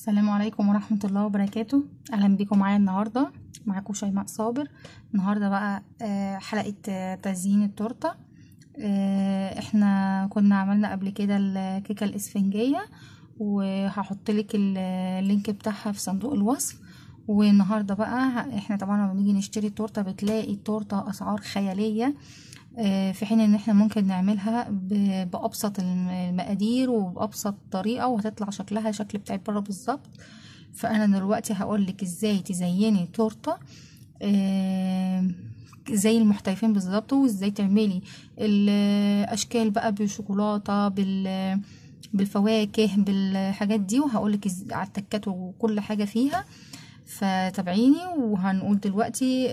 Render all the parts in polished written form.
السلام عليكم ورحمة الله وبركاته. اهلا بيكم معايا النهاردة. معاكم شيماء صابر. النهاردة بقى حلقة تزيين التورتة. احنا كنا عملنا قبل كده الكيكة الاسفنجية، وهحط لك اللينك بتاعها في صندوق الوصف. والنهاردة بقى احنا طبعا لما بنيجي نشتري التورتة بتلاقي التورتة اسعار خيالية، في حين ان احنا ممكن نعملها بابسط المقادير وبابسط طريقه وهتطلع شكلها شكل بتاع بره بالظبط. فانا دلوقتي هقولك ازاي تزيني تورته زي المحترفين بالظبط، وازاي تعملي الاشكال بقى بالشوكولاته بالفواكه بالحاجات دي، وهقولك على التكات وكل حاجه فيها. فتابعيني وهنقول دلوقتي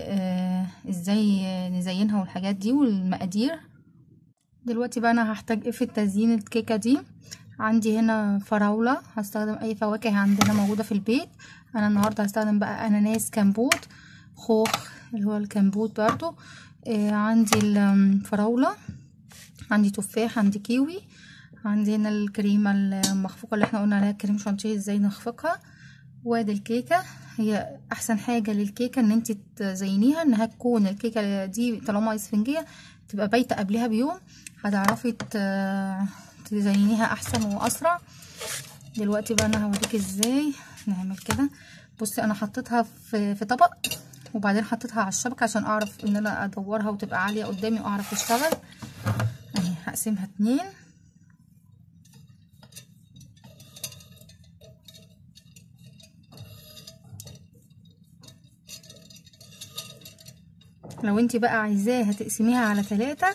ازاي نزينها والحاجات دي والمقادير. دلوقتي بقى انا هحتاج ايه في تزيين الكيكه دي. عندي هنا فراوله، هستخدم اي فواكه عندنا موجوده في البيت. انا النهارده هستخدم بقى اناناس، كمبوت، خوخ اللي هو الكمبوت برضو. عندي الفراوله، عندي تفاح، عندي كيوي، عندي هنا الكريمه المخفوقه اللي احنا قلنا عليها كريم شانتيه ازاي نخفقها. وادي الكيكه. هي احسن حاجه للكيكه ان انت تزينيها انها تكون الكيكه دي طالما اسفنجيه تبقى بايته قبلها بيوم، هتعرفي تزينيها احسن واسرع. دلوقتي بقى انا هوريكي ازاي نعمل كده. بصي انا حطيتها في طبق، وبعدين حطيتها على الشبكه عشان اعرف ان انا ادورها وتبقى عاليه قدامي واعرف اشتغل. اهي هقسمها 2. لو انت بقى عايزاها تقسميها على 3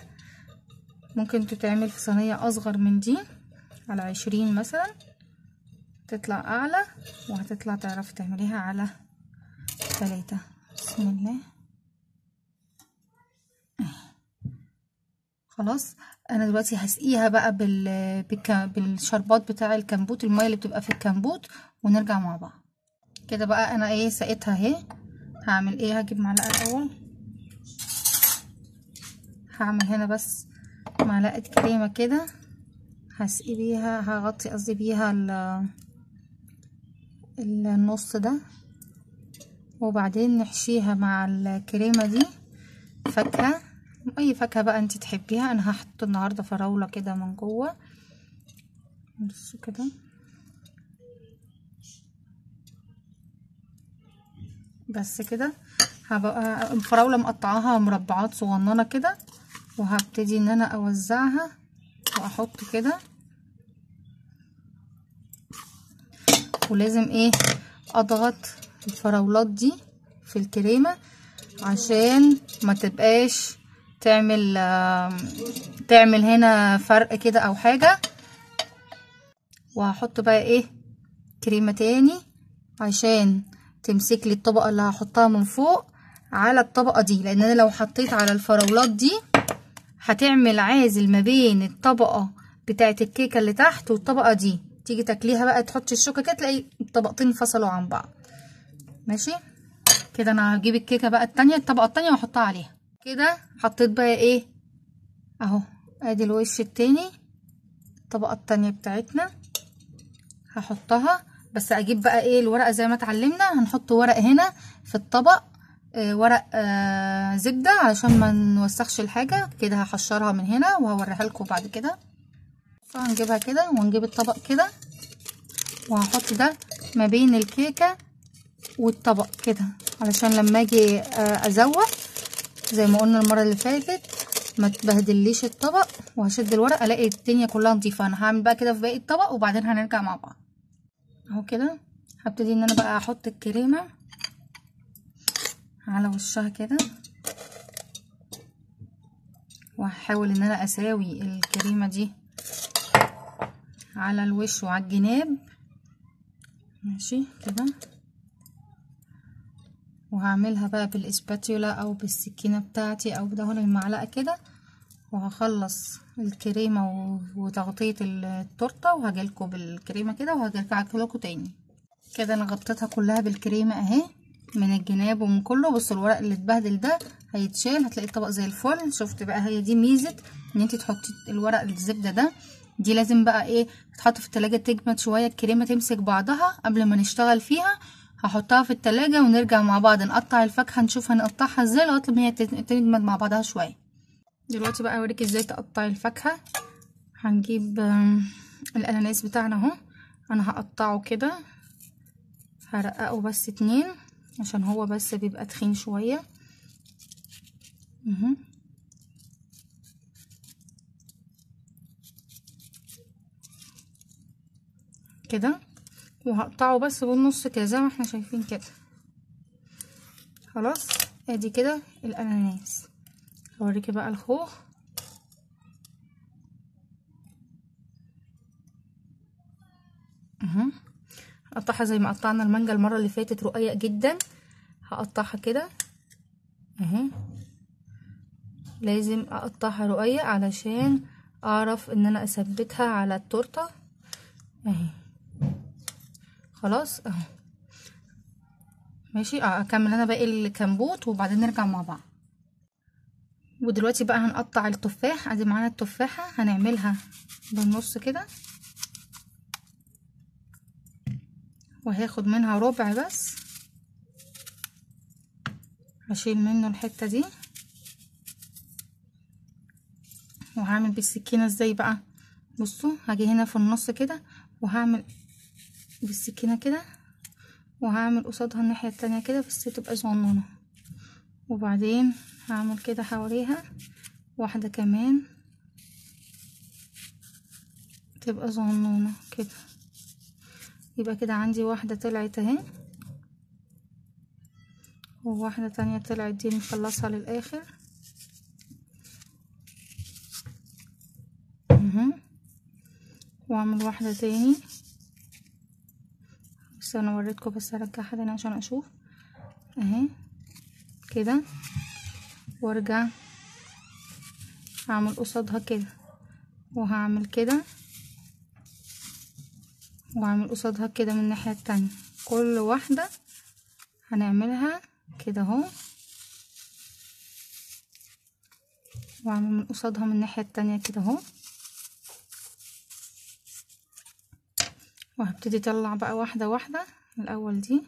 ممكن تتعمل في صينية اصغر من دي على 20 مثلا، تطلع اعلى وهتطلع تعرفي تعمليها على 3. بسم الله. خلاص انا دلوقتي هسقيها بقى بالشربات بتاع الكمبوت، المية اللي بتبقى في الكمبوت، ونرجع مع بعض. كده بقى انا سقيتها اهي. هعمل هجيب معلقة الاول، هعمل هنا بس معلقة كريمة كده، هسقي بيها، هغطي قصدي بيها النص ده، وبعدين نحشيها مع الكريمة دي فاكهة، اي فاكهة بقى انت تحبيها. انا هحط النهاردة فراولة كده من جوه بس كده. بس كده هبقى الفراولة مقطعاها مربعات صغننة كده، وهبتدي ان انا اوزعها واحط كده. ولازم اضغط الفراولات دي في الكريمة عشان ما تبقاش تعمل هنا فرق كده او حاجة. وهحط بقى كريمة تاني عشان تمسك لي الطبقة اللي هحطها من فوق على الطبقة دي، لان انا لو حطيت على الفراولات دي هتعمل عازل ما بين الطبقة بتاعه الكيكة اللي تحت والطبقة دي. تيجي تاكليها بقى تحطي الشوكة كده تلاقي الطبقتين انفصلوا عن بعض. ماشي كده. انا هجيب الكيكة بقى التانية، الطبقة التانية، واحطها عليها كده. حطيت بقى اهو، ادي الوش التاني، الطبقة التانية بتاعتنا هحطها. بس اجيب بقى الورقة زي ما اتعلمنا، هنحط ورق هنا في الطبق، ورق زبدة علشان ما نوسخش الحاجة كده. هحشرها من هنا وهوريها لكم بعد كده. فهنجيبها كده ونجيب الطبق كده، وهحط ده ما بين الكيكة والطبق كده علشان لما اجي ازوق زي ما قلنا المرة اللي فاتت ما تبهدليش الطبق، وهشد الورق الاقي الدنيا كلها نضيفة. انا هعمل بقى كده في باقي الطبق وبعدين هنرجع مع بعض. اهو كده هبتدي ان انا بقى احط الكريمة على وشها كده، وهحاول ان انا اساوي الكريمة دي على الوش وعلى الجناب. ماشي كده. وهعملها بقى بالاسباتيولا او بالسكينة بتاعتي او بدهن المعلقة كده، وهخلص الكريمة وتغطية التورتة وهجيلكوا بالكريمة كده وهرجع لكم تاني. كده انا غطيتها كلها بالكريمة اهي من الجناب ومن كله. بصوا الورق اللي اتبهدل ده هيتشال، هتلاقي الطبق زي الفل. شفت بقى، هي دي ميزة ان انت تحطي الورق الزبدة ده دي لازم بقى ايه تتحط في التلاجة تجمد شوية، الكريمة تمسك بعضها قبل ما نشتغل فيها. هحطها في التلاجة ونرجع مع بعض نقطع الفاكهة، نشوف هنقطعها ازاي لغاية ما هي تجمد مع بعضها شوية. دلوقتي بقى اوريك ازاي تقطعي الفاكهة. هنجيب الاناناس بتاعنا اهو، انا هقطعه كده، هرققه بس 2 عشان هو بس بيبقى تخين شوية. كده، وهقطعه بس بالنص كده زي ما احنا شايفين كده. خلاص ادي كده الاناناس. هوريكي بقى الخوخ. هقطعها زي ما قطعنا المانجا المره اللي فاتت، رقيق جدا. هقطعها كده اهي، لازم اقطعها رقيق علشان اعرف ان انا اثبتها على التورته اهي. خلاص اهو ماشي. اكمل انا باقي الكمبوت وبعدين نرجع مع بعض. ودلوقتي بقى هنقطع التفاح. ادي معانا التفاحه، هنعملها بالنص كده، وهاخد منها ربع بس، هشيل منه الحته دي. وهعمل بالسكينه ازاي بقى؟ بصوا، هاجي هنا في النص كده وهعمل بالسكينه كده، وهعمل قصادها الناحيه التانية كده بس تبقى صغننه، وبعدين هعمل كده حواليها واحده كمان تبقى صغنونه كده. يبقى كده عندي واحده طلعت اهي، وواحده تانية طلعت، دي نخلصها للاخر. واعمل واحده تاني، بس انا وريتكم، بس هرجعها تاني عشان اشوف اهي كده، وارجع هعمل قصادها كده، وهعمل كده، واعمل قصادها كده من الناحيه التانية. كل واحده هنعملها كده اهو، واعمل من قصادها من الناحيه التانية كده اهو. وهبتدي اطلع بقى واحده واحده، الاول دي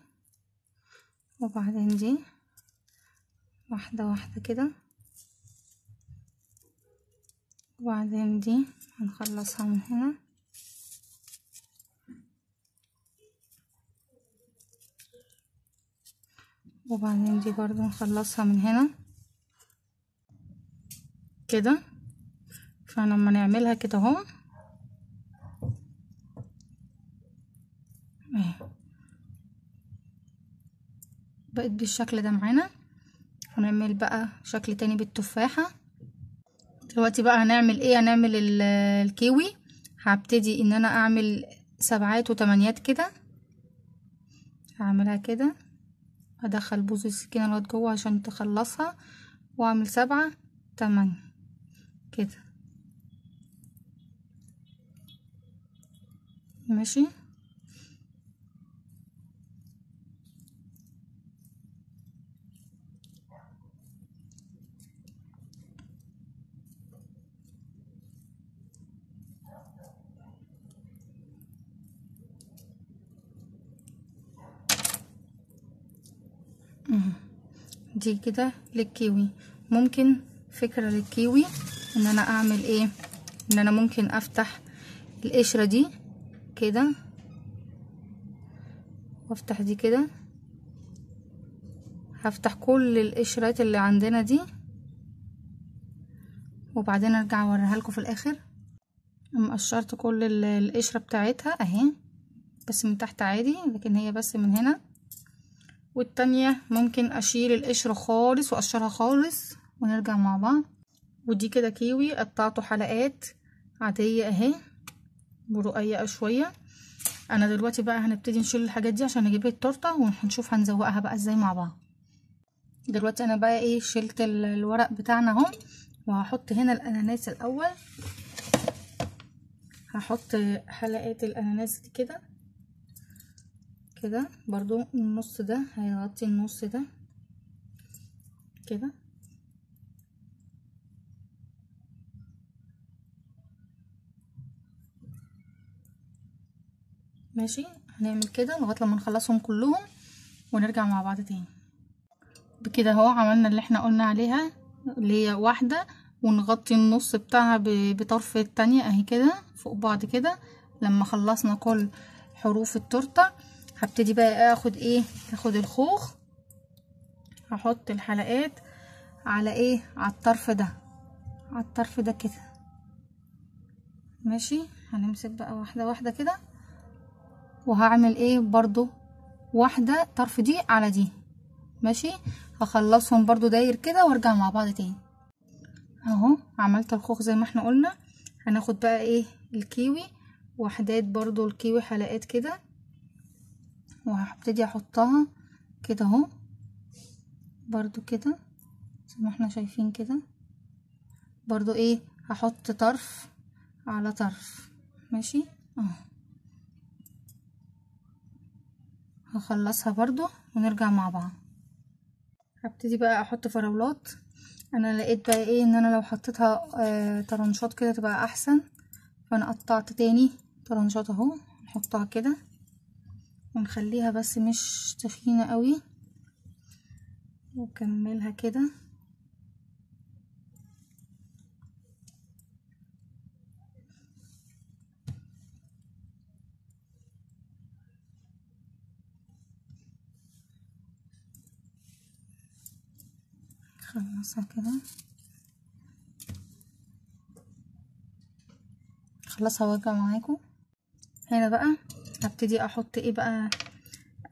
وبعدين دي، واحده واحده كده، وبعدين دي هنخلصها من هنا، وبعدين دي برضو نخلصها من هنا كده. فلما نعملها كده اهو اهي بقت بالشكل ده معانا. هنعمل بقى شكل تاني بالتفاحة. دلوقتي بقى هنعمل ايه؟ هنعمل الكيوي. هبتدي ان انا اعمل 7 و8 كده، هعملها كده، ادخل بوز السكينة لغاية جوه عشان تخلصها، واعمل 7 8 كده ماشي. دي كده للكيوي. ممكن فكرة للكيوي ان انا اعمل ايه، ان انا ممكن افتح القشرة دي كده، وافتح دي كده، هفتح كل القشرات اللي عندنا دي، وبعدين ارجع اوريها لكم في الاخر. قشرت كل القشرة بتاعتها اهي، بس من تحت عادي، لكن هي بس من هنا. والتانية ممكن اشيل القشرة خالص واقشرها خالص ونرجع مع بعض. ودي كده كيوي قطعته حلقات عادية اهي، برقيقة شوية. انا دلوقتي بقى هنبتدي نشيل الحاجات دي عشان نجيب التورته، وهنشوف هنزوقها بقى ازاي مع بعض. دلوقتي انا بقى ايه، شلت الورق بتاعنا اهو، وهحط هنا الاناناس الاول. هحط حلقات الاناناس دي كده كده، برضو النص ده هيغطي النص ده كده، ماشي. هنعمل كده لغايه لما نخلصهم كلهم ونرجع مع بعض تاني. بكده اهو عملنا اللي احنا قلنا عليها، اللي هي واحده، ونغطي النص بتاعها بطرف التانية اهي كده فوق بعض كده. لما خلصنا كل حروف التورته هبتدي بقى اخد الخوخ، هحط الحلقات على على الطرف ده، على الطرف ده كده. ماشي. هنمسك بقى واحده واحده كده، وهعمل برضو واحده طرف دي على دي. ماشي. هخلصهم برضو داير كده وارجع مع بعض تاني. اهو عملت الخوخ زي ما احنا قلنا. هناخد بقى الكيوي، وحدات برضو الكيوي حلقات كده، وهبتدي احطها كده اهو برضو كده زي ما احنا شايفين كده. برضو هحط طرف على طرف. ماشي اهو. هخلصها برضو ونرجع مع بعض. هبتدي بقى احط فراولات. انا لقيت بقى ان انا لو حطيتها طرنشات كده تبقى احسن، فانا قطعت تاني طرنشات اهو. نحطها كده ونخليها بس مش تخينة قوي، وكملها كده. خلصها كده، خلصها وارجع معاكم. هنا بقى هبتدي احط بقى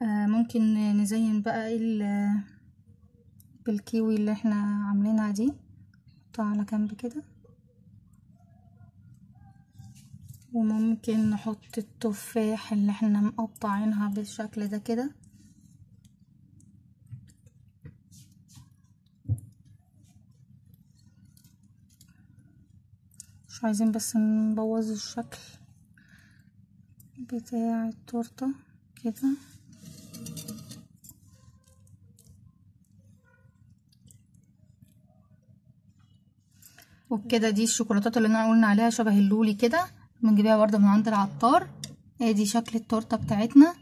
ممكن نزين بقى بالكيوي اللي احنا عاملينها دي. نحطها على جنب كده، وممكن نحط التفاح اللي احنا مقطعينها بالشكل ده كده. مش عايزين بس نبوظ الشكل بتاع التورته كده. وبكده دي الشوكولاتات اللي احنا قلنا عليها شبه اللولي كده، بنجيبها برضه من عند العطار. ادي شكل التورته بتاعتنا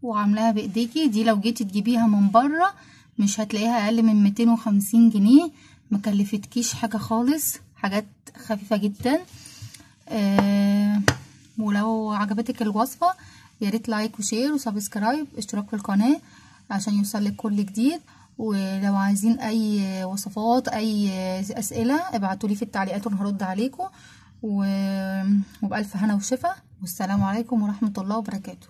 وعاملاها بايديكي. دي لو جيتي تجيبيها من بره مش هتلاقيها اقل من 250 جنيه، مكلفتكيش حاجه خالص، حاجات خفيفه جدا. ولو عجبتك الوصفه ياريت لايك وشير وسبسكرايب، اشتراك في القناه عشان يوصلك كل جديد. ولو عايزين اي وصفات اي اسئله ابعتولي في التعليقات وانا هرد عليكم. وبألف هنا وشفا، والسلام عليكم ورحمه الله وبركاته.